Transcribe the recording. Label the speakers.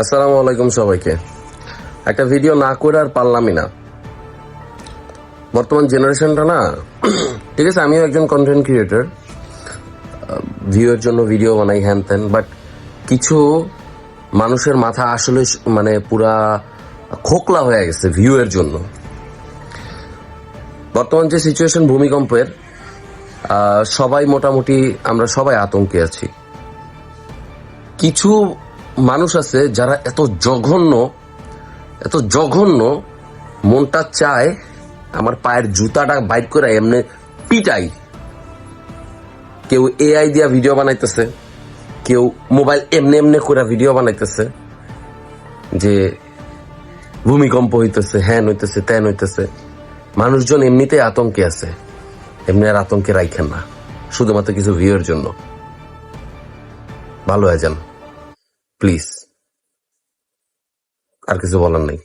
Speaker 1: আসসালামু আলাইকুম সবাইকে। একটা ভিডিও না করে আর পারলামই না। বর্তমান জেনারেশনটা না, ঠিক আছে আমিও একজন কন্টেন্ট ক্রিয়েটর, ভিউয়ের জন্য ভিডিও বানাই হ্যান ত্যান, বাট কিছু মানুষের মাথা আসলে মানে পুরা খোকলা হয়ে গেছে ভিউয়ের জন্য। বর্তমান যে সিচুয়েশন ভূমিকম্পের, সবাই মোটামুটি আমরা সবাই আতঙ্কে আছি। কিছু মানুষ আছে যারা এত জঘন্য মনটা চায় আমার পায়ের জুতাটা বাইট করে এমনি পিটাই। কেউ এআই দিয়া ভিডিও বানাইতেছে, কেউ মোবাইল এমনি করে ভিডিও বানাইতেছে যে ভূমিকম্প হইতেছে, হ্যান হইতেছে, ত্যান হইতেছে। মানুষজন এমনিতে আতঙ্কে আছে, এমনি আর আতঙ্কে রাখেন না শুধুমাত্র কিছু ভিউয়ের জন্য। ভালো হয়ে যান প্লিজ, আর কিছু বলার নেই।